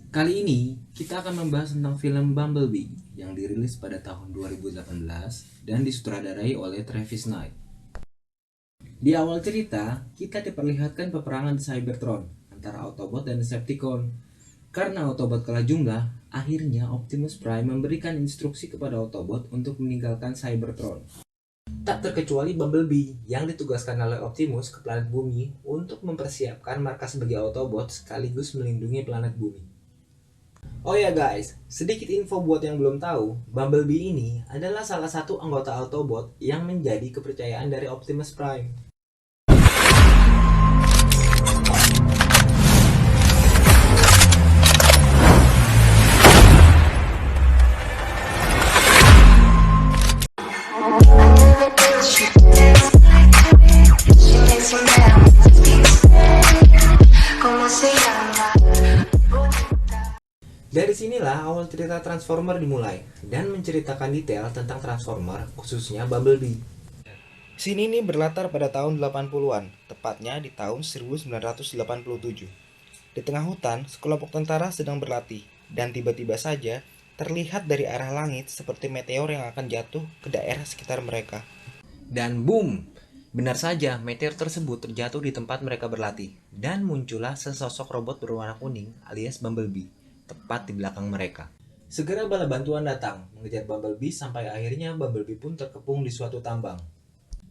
Kali ini kita akan membahas tentang film Bumblebee yang dirilis pada tahun 2018 dan disutradarai oleh Travis Knight. Di awal cerita, kita diperlihatkan peperangan di Cybertron antara Autobot dan Decepticon. Karena Autobot kalah jumlah, akhirnya Optimus Prime memberikan instruksi kepada Autobot untuk meninggalkan Cybertron. Tak terkecuali Bumblebee yang ditugaskan oleh Optimus ke planet Bumi untuk mempersiapkan markas sebagai Autobot sekaligus melindungi planet Bumi. Oh ya guys, sedikit info buat yang belum tahu, Bumblebee ini adalah salah satu anggota Autobot yang menjadi kepercayaan dari Optimus Prime. Dari sinilah awal cerita Transformer dimulai dan menceritakan detail tentang Transformer, khususnya Bumblebee. Scene ini berlatar pada tahun 80-an, tepatnya di tahun 1987. Di tengah hutan, sekelompok tentara sedang berlatih, dan tiba-tiba saja terlihat dari arah langit seperti meteor yang akan jatuh ke daerah sekitar mereka. Dan boom! Benar saja, meteor tersebut terjatuh di tempat mereka berlatih, dan muncullah sesosok robot berwarna kuning alias Bumblebee, tepat di belakang mereka. Segera bala bantuan datang, mengejar Bumblebee sampai akhirnya Bumblebee pun terkepung di suatu tambang.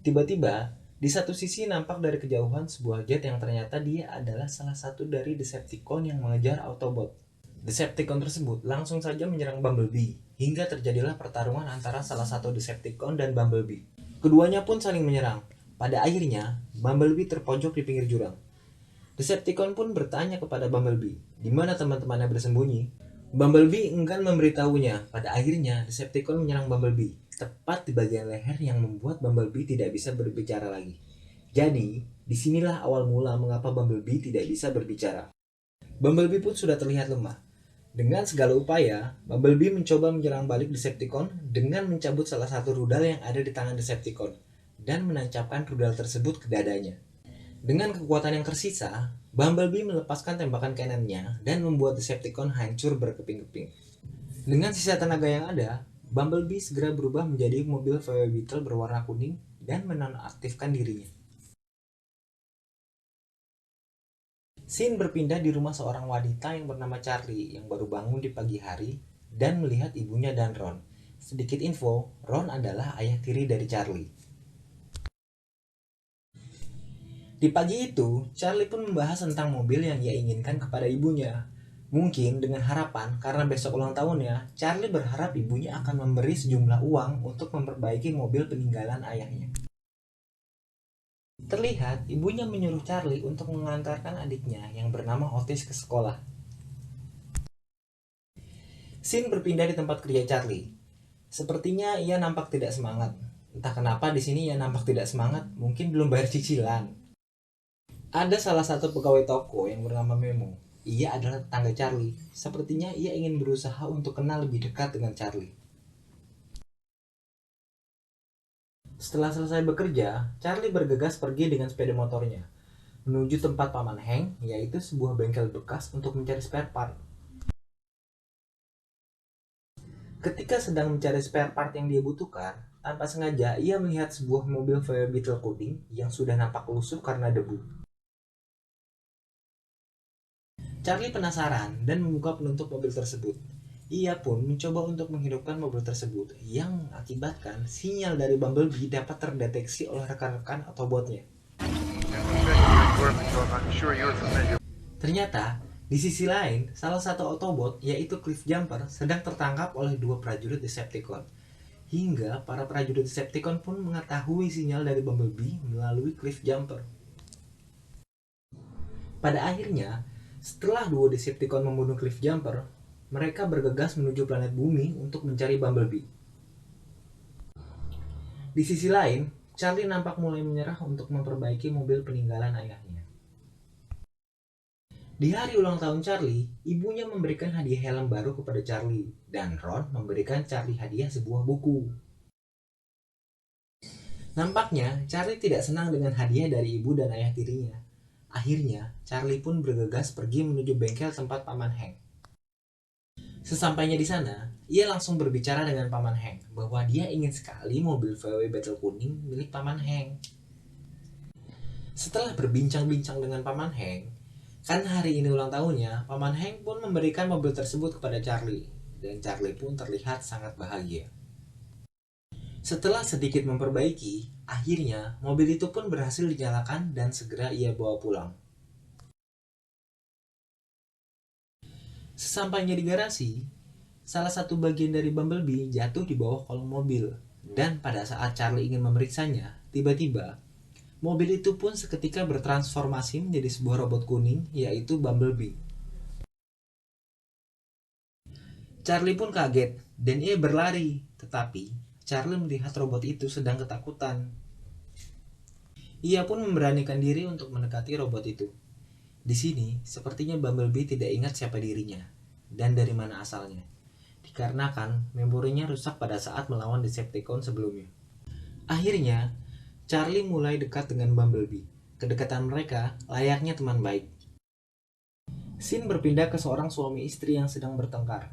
Tiba-tiba, di satu sisi nampak dari kejauhan sebuah jet yang ternyata dia adalah salah satu dari Decepticon yang mengejar Autobot. Decepticon tersebut langsung saja menyerang Bumblebee, hingga terjadilah pertarungan antara salah satu Decepticon dan Bumblebee. Keduanya pun saling menyerang. Pada akhirnya, Bumblebee terpojok di pinggir jurang. Decepticon pun bertanya kepada Bumblebee, di mana teman-temannya bersembunyi. Bumblebee enggan memberitahunya. Pada akhirnya, Decepticon menyerang Bumblebee, tepat di bagian leher yang membuat Bumblebee tidak bisa berbicara lagi. Jadi, disinilah awal mula mengapa Bumblebee tidak bisa berbicara. Bumblebee pun sudah terlihat lemah. Dengan segala upaya, Bumblebee mencoba menyerang balik Decepticon dengan mencabut salah satu rudal yang ada di tangan Decepticon dan menancapkan rudal tersebut ke dadanya. Dengan kekuatan yang tersisa, Bumblebee melepaskan tembakan kanannya dan membuat Decepticon hancur berkeping-keping. Dengan sisa tenaga yang ada, Bumblebee segera berubah menjadi mobil VW Beetle berwarna kuning dan menonaktifkan dirinya. Scene berpindah di rumah seorang wanita yang bernama Charlie yang baru bangun di pagi hari dan melihat ibunya dan Ron. Sedikit info, Ron adalah ayah tiri dari Charlie. Di pagi itu, Charlie pun membahas tentang mobil yang ia inginkan kepada ibunya. Mungkin dengan harapan karena besok ulang tahunnya, Charlie berharap ibunya akan memberi sejumlah uang untuk memperbaiki mobil peninggalan ayahnya. Terlihat ibunya menyuruh Charlie untuk mengantarkan adiknya yang bernama Otis ke sekolah. Scene berpindah di tempat kerja Charlie. Sepertinya ia nampak tidak semangat. Entah kenapa di sini ia nampak tidak semangat, mungkin belum bayar cicilan. Ada salah satu pegawai toko yang bernama Memo. Ia adalah tetangga Charlie. Sepertinya ia ingin berusaha untuk kenal lebih dekat dengan Charlie. Setelah selesai bekerja, Charlie bergegas pergi dengan sepeda motornya menuju tempat Paman Hank, yaitu sebuah bengkel bekas untuk mencari spare part. Ketika sedang mencari spare part yang dia butuhkan, tanpa sengaja ia melihat sebuah mobil VW Beetle kuning yang sudah nampak lusuh karena debu. Charlie penasaran dan membuka penutup mobil tersebut. Ia pun mencoba untuk menghidupkan mobil tersebut yang mengakibatkan sinyal dari Bumblebee dapat terdeteksi oleh rekan-rekan Autobotnya. Ternyata, di sisi lain, salah satu Autobot yaitu Cliff Jumper sedang tertangkap oleh dua prajurit Decepticon. Hingga para prajurit Decepticon pun mengetahui sinyal dari Bumblebee melalui Cliff Jumper. Pada akhirnya, setelah dua Decepticon membunuh Cliff Jumper, mereka bergegas menuju planet Bumi untuk mencari Bumblebee. Di sisi lain, Charlie nampak mulai menyerah untuk memperbaiki mobil peninggalan ayahnya. Di hari ulang tahun Charlie, ibunya memberikan hadiah helm baru kepada Charlie, dan Ron memberikan Charlie hadiah sebuah buku. Nampaknya, Charlie tidak senang dengan hadiah dari ibu dan ayah tirinya. Akhirnya, Charlie pun bergegas pergi menuju bengkel tempat Paman Hank. Sesampainya di sana, ia langsung berbicara dengan Paman Hank bahwa dia ingin sekali mobil VW Battle kuning milik Paman Hank. Setelah berbincang-bincang dengan Paman Hank, kan hari ini ulang tahunnya, Paman Hank pun memberikan mobil tersebut kepada Charlie, dan Charlie pun terlihat sangat bahagia. Setelah sedikit memperbaiki, akhirnya mobil itu pun berhasil dinyalakan dan segera ia bawa pulang. Sesampainya di garasi, salah satu bagian dari Bumblebee jatuh di bawah kolong mobil. Dan pada saat Charlie ingin memeriksanya, tiba-tiba mobil itu pun seketika bertransformasi menjadi sebuah robot kuning, yaitu Bumblebee. Charlie pun kaget dan ia berlari, tetapi Charlie melihat robot itu sedang ketakutan. Ia pun memberanikan diri untuk mendekati robot itu. Di sini, sepertinya Bumblebee tidak ingat siapa dirinya dan dari mana asalnya, dikarenakan memorinya rusak pada saat melawan Decepticon sebelumnya. Akhirnya, Charlie mulai dekat dengan Bumblebee. Kedekatan mereka layaknya teman baik. Scene berpindah ke seorang suami istri yang sedang bertengkar.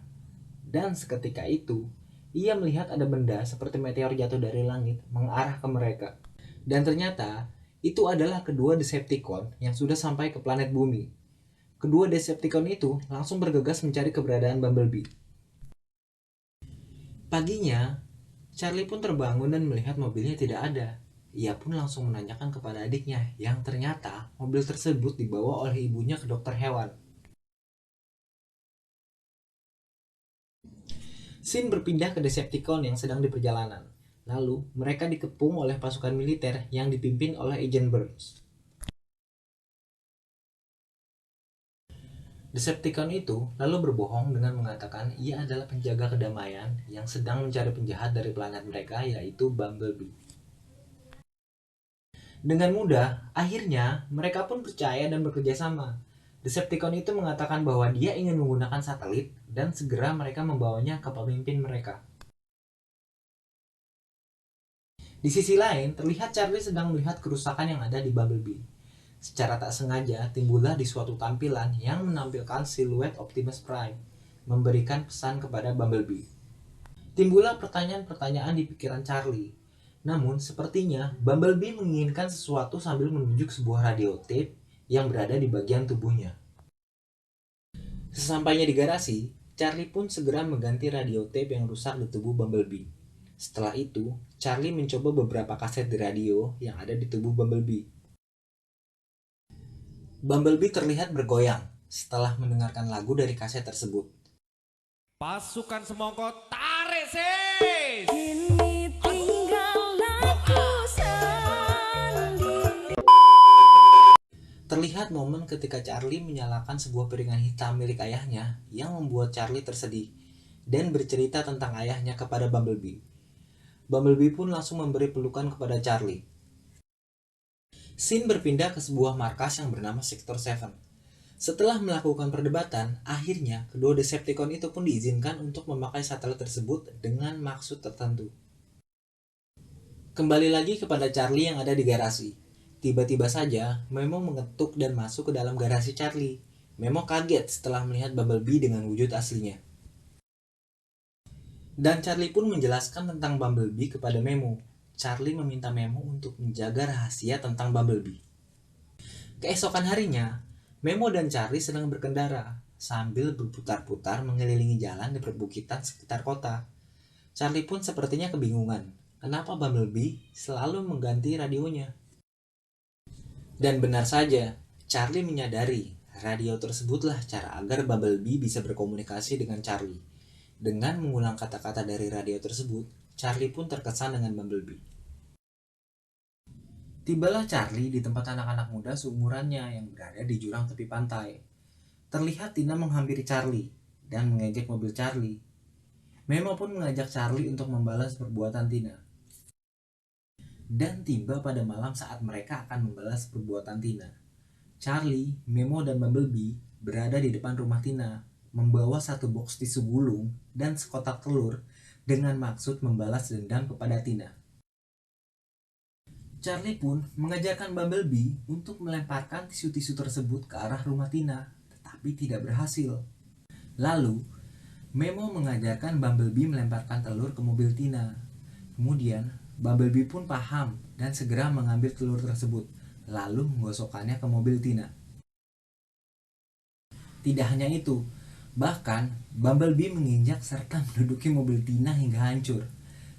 Dan seketika itu, ia melihat ada benda seperti meteor jatuh dari langit mengarah ke mereka. Dan ternyata, itu adalah kedua Decepticon yang sudah sampai ke planet bumi. Kedua Decepticon itu langsung bergegas mencari keberadaan Bumblebee. Paginya, Charlie pun terbangun dan melihat mobilnya tidak ada. Ia pun langsung menanyakan kepada adiknya yang ternyata mobil tersebut dibawa oleh ibunya ke dokter hewan. Scene berpindah ke Decepticon yang sedang di perjalanan. Lalu, mereka dikepung oleh pasukan militer yang dipimpin oleh Agent Burns. Decepticon itu lalu berbohong dengan mengatakan ia adalah penjaga kedamaian yang sedang mencari penjahat dari planet mereka, yaitu Bumblebee. Dengan mudah, akhirnya mereka pun percaya dan bekerja sama. Decepticon itu mengatakan bahwa dia ingin menggunakan satelit dan segera mereka membawanya ke pemimpin mereka. Di sisi lain, terlihat Charlie sedang melihat kerusakan yang ada di Bumblebee. Secara tak sengaja, timbullah di suatu tampilan yang menampilkan siluet Optimus Prime, memberikan pesan kepada Bumblebee. Timbullah pertanyaan-pertanyaan di pikiran Charlie. Namun, sepertinya Bumblebee menginginkan sesuatu sambil menunjuk sebuah radio tape yang berada di bagian tubuhnya. Sesampainya di garasi, Charlie pun segera mengganti radio tape yang rusak di tubuh Bumblebee. Setelah itu, Charlie mencoba beberapa kaset di radio yang ada di tubuh Bumblebee. Bumblebee terlihat bergoyang setelah mendengarkan lagu dari kaset tersebut. Pasukan semongko tarik sis. Kini tinggal aku sendiri. Terlihat momen ketika Charlie menyalakan sebuah piringan hitam milik ayahnya yang membuat Charlie tersedih dan bercerita tentang ayahnya kepada Bumblebee. Bumblebee pun langsung memberi pelukan kepada Charlie. Scene berpindah ke sebuah markas yang bernama Sector 7. Setelah melakukan perdebatan, akhirnya kedua Decepticon itu pun diizinkan untuk memakai satelit tersebut dengan maksud tertentu. Kembali lagi kepada Charlie yang ada di garasi. Tiba-tiba saja, Memo mengetuk dan masuk ke dalam garasi Charlie. Memo kaget setelah melihat Bumblebee dengan wujud aslinya. Dan Charlie pun menjelaskan tentang Bumblebee kepada Memo. Charlie meminta Memo untuk menjaga rahasia tentang Bumblebee. Keesokan harinya, Memo dan Charlie sedang berkendara sambil berputar-putar mengelilingi jalan di perbukitan sekitar kota. Charlie pun sepertinya kebingungan kenapa Bumblebee selalu mengganti radionya. Dan benar saja, Charlie menyadari radio tersebutlah cara agar Bumblebee bisa berkomunikasi dengan Charlie. Dengan mengulang kata-kata dari radio tersebut, Charlie pun terkesan dengan Bumblebee. Tibalah Charlie di tempat anak-anak muda seumurannya yang berada di jurang tepi pantai. Terlihat Tina menghampiri Charlie dan mengejek mobil Charlie. Memo pun mengajak Charlie untuk membalas perbuatan Tina. Dan tiba pada malam saat mereka akan membalas perbuatan Tina. Charlie, Memo, dan Bumblebee berada di depan rumah Tina, membawa satu boks tisu gulung dan sekotak telur dengan maksud membalas dendam kepada Tina. Charlie pun mengajarkan Bumblebee untuk melemparkan tisu-tisu tersebut ke arah rumah Tina, tetapi tidak berhasil. Lalu, Memo mengajarkan Bumblebee melemparkan telur ke mobil Tina. Kemudian, Bumblebee pun paham dan segera mengambil telur tersebut, lalu menggosokkannya ke mobil Tina. Tidak hanya itu, bahkan Bumblebee menginjak serta menduduki mobil Tina hingga hancur.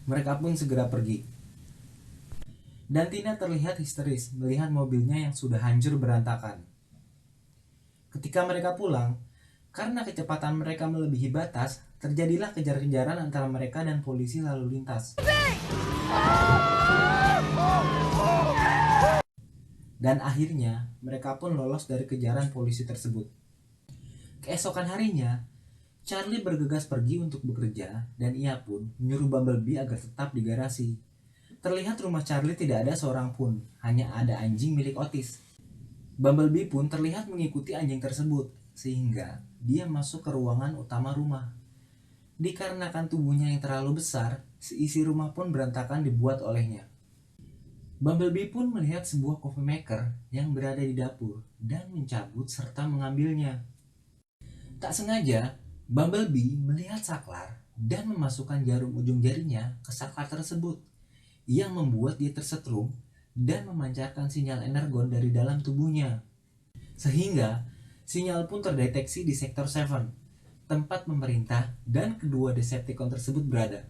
Mereka pun segera pergi. Dan Tina terlihat histeris melihat mobilnya yang sudah hancur berantakan. Ketika mereka pulang, karena kecepatan mereka melebihi batas, terjadilah kejar-kejaran antara mereka dan polisi lalu lintas. Dan akhirnya, mereka pun lolos dari kejaran polisi tersebut. Keesokan harinya, Charlie bergegas pergi untuk bekerja dan ia pun menyuruh Bumblebee agar tetap di garasi. Terlihat rumah Charlie tidak ada seorang pun, hanya ada anjing milik Otis. Bumblebee pun terlihat mengikuti anjing tersebut, sehingga dia masuk ke ruangan utama rumah. Dikarenakan tubuhnya yang terlalu besar, seisi rumah pun berantakan dibuat olehnya. Bumblebee pun melihat sebuah coffee maker yang berada di dapur dan mencabut serta mengambilnya. Tak sengaja, Bumblebee melihat saklar dan memasukkan jarum ujung jarinya ke saklar tersebut, yang membuat dia tersetrum dan memancarkan sinyal energon dari dalam tubuhnya. Sehingga, sinyal pun terdeteksi di Sektor 7, tempat pemerintah dan kedua Decepticon tersebut berada.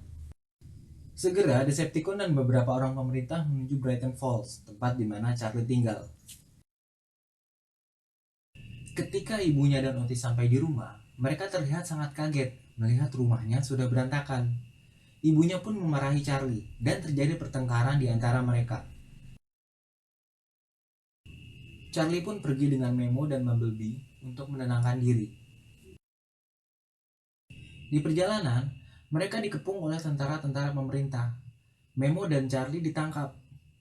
Segera, Decepticon dan beberapa orang pemerintah menuju Brighton Falls, tempat di mana Charlie tinggal. Ketika ibunya dan Otis sampai di rumah, mereka terlihat sangat kaget melihat rumahnya sudah berantakan. Ibunya pun memarahi Charlie dan terjadi pertengkaran di antara mereka. Charlie pun pergi dengan Memo dan Bumblebee untuk menenangkan diri. Di perjalanan, mereka dikepung oleh tentara-tentara pemerintah. Memo dan Charlie ditangkap.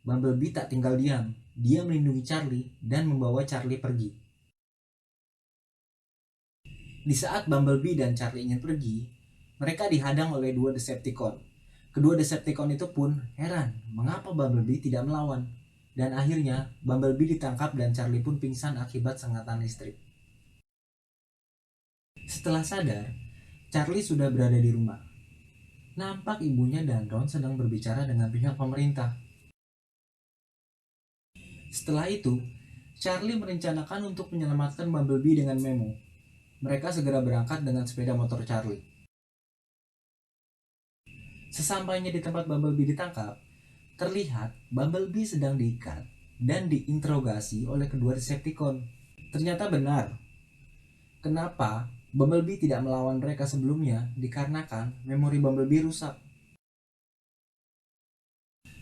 Bumblebee tak tinggal diam. Dia melindungi Charlie dan membawa Charlie pergi. Di saat Bumblebee dan Charlie ingin pergi, mereka dihadang oleh dua Decepticon. Kedua Decepticon itu pun heran mengapa Bumblebee tidak melawan. Dan akhirnya Bumblebee ditangkap dan Charlie pun pingsan akibat sengatan listrik. Setelah sadar, Charlie sudah berada di rumah. Nampak ibunya dan Ron sedang berbicara dengan pihak pemerintah. Setelah itu, Charlie merencanakan untuk menyelamatkan Bumblebee dengan Memo. Mereka segera berangkat dengan sepeda motor Charlie. Sesampainya di tempat Bumblebee ditangkap, terlihat Bumblebee sedang diikat dan diinterogasi oleh kedua Decepticon. Ternyata benar. Kenapa Bumblebee tidak melawan mereka sebelumnya dikarenakan memori Bumblebee rusak.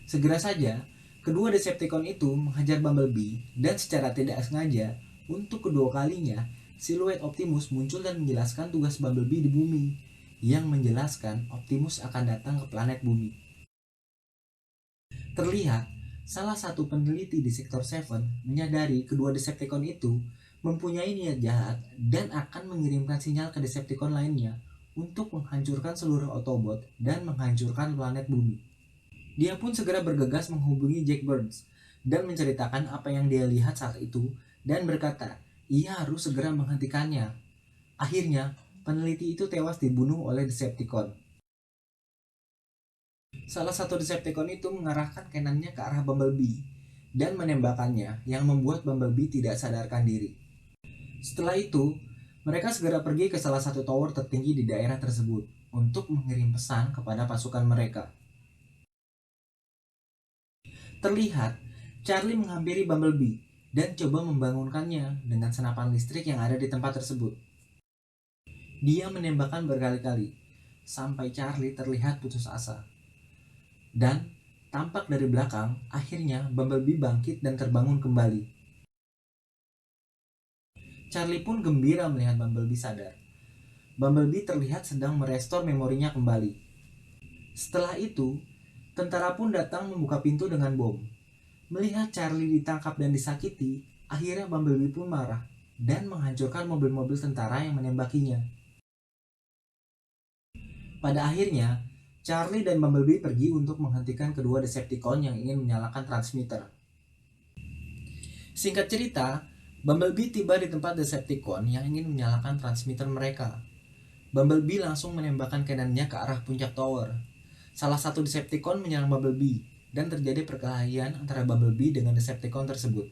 Segera saja, kedua Decepticon itu menghajar Bumblebee dan secara tidak sengaja, untuk kedua kalinya, siluet Optimus muncul dan menjelaskan tugas Bumblebee di bumi, yang menjelaskan Optimus akan datang ke planet bumi. Terlihat, salah satu peneliti di Sektor 7 menyadari kedua Decepticon itu mempunyai niat jahat dan akan mengirimkan sinyal ke Decepticon lainnya untuk menghancurkan seluruh Autobot dan menghancurkan planet bumi. Dia pun segera bergegas menghubungi Jack Burns dan menceritakan apa yang dia lihat saat itu dan berkata, ia harus segera menghentikannya. Akhirnya, peneliti itu tewas dibunuh oleh Decepticon. Salah satu Decepticon itu mengarahkan cannonnya ke arah Bumblebee dan menembakkannya yang membuat Bumblebee tidak sadarkan diri. Setelah itu, mereka segera pergi ke salah satu tower tertinggi di daerah tersebut untuk mengirim pesan kepada pasukan mereka. Terlihat, Charlie menghampiri Bumblebee dan coba membangunkannya dengan senapan listrik yang ada di tempat tersebut. Dia menembakkan berkali-kali, sampai Charlie terlihat putus asa. Dan, tampak dari belakang, akhirnya Bumblebee bangkit dan terbangun kembali. Charlie pun gembira melihat Bumblebee sadar. Bumblebee terlihat sedang merestor memorinya kembali. Setelah itu, tentara pun datang membuka pintu dengan bom. Melihat Charlie ditangkap dan disakiti, akhirnya Bumblebee pun marah dan menghancurkan mobil-mobil tentara yang menembakinya. Pada akhirnya, Charlie dan Bumblebee pergi untuk menghentikan kedua Decepticon yang ingin menyalakan transmitter. Singkat cerita, Bumblebee tiba di tempat Decepticon yang ingin menyalakan transmitter mereka. Bumblebee langsung menembakkan cannonnya ke arah puncak tower. Salah satu Decepticon menyerang Bumblebee, dan terjadi perkelahian antara Bumblebee dengan Decepticon tersebut.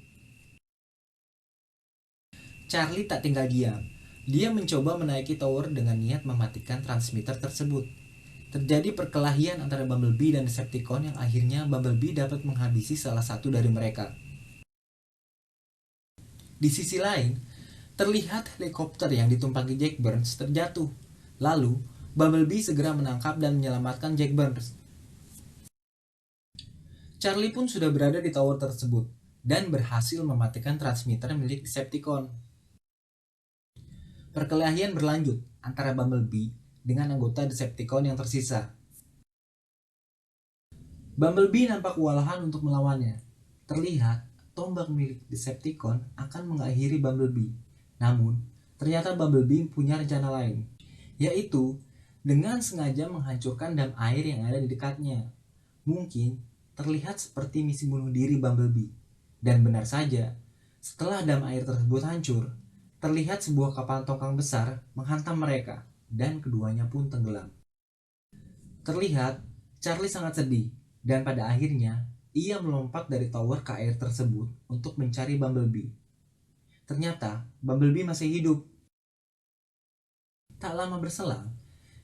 Charlie tak tinggal diam. Dia mencoba menaiki tower dengan niat mematikan transmitter tersebut. Terjadi perkelahian antara Bumblebee dan Decepticon yang akhirnya Bumblebee dapat menghabisi salah satu dari mereka. Di sisi lain, terlihat helikopter yang ditumpangi Jack Burns terjatuh. Lalu, Bumblebee segera menangkap dan menyelamatkan Jack Burns. Charlie pun sudah berada di tower tersebut dan berhasil mematikan transmitter milik Decepticon. Perkelahian berlanjut antara Bumblebee dengan anggota Decepticon yang tersisa. Bumblebee nampak kewalahan untuk melawannya. Terlihat tombak milik Decepticon akan mengakhiri Bumblebee. Namun, ternyata Bumblebee punya rencana lain, yaitu dengan sengaja menghancurkan dam air yang ada di dekatnya. Mungkin terlihat seperti misi bunuh diri Bumblebee. Dan benar saja, setelah dam air tersebut hancur, terlihat sebuah kapal tongkang besar menghantam mereka, dan keduanya pun tenggelam. Terlihat Charlie sangat sedih, dan pada akhirnya ia melompat dari tower ke air tersebut untuk mencari Bumblebee. Ternyata Bumblebee masih hidup. Tak lama berselang,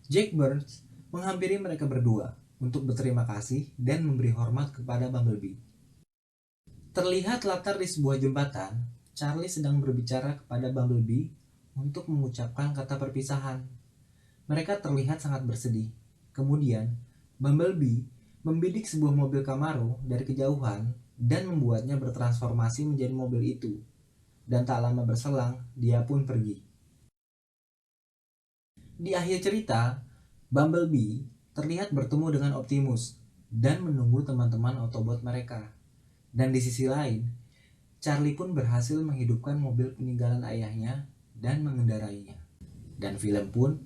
Jack Burns menghampiri mereka berdua untuk berterima kasih dan memberi hormat kepada Bumblebee. Terlihat latar di sebuah jembatan, Charlie sedang berbicara kepada Bumblebee untuk mengucapkan kata perpisahan. Mereka terlihat sangat bersedih. Kemudian, Bumblebee membidik sebuah mobil Camaro dari kejauhan dan membuatnya bertransformasi menjadi mobil itu. Dan tak lama berselang, dia pun pergi. Di akhir cerita, Bumblebee terlihat bertemu dengan Optimus dan menunggu teman-teman Autobot mereka. Dan di sisi lain, Charlie pun berhasil menghidupkan mobil peninggalan ayahnya dan mengendarainya. Dan film pun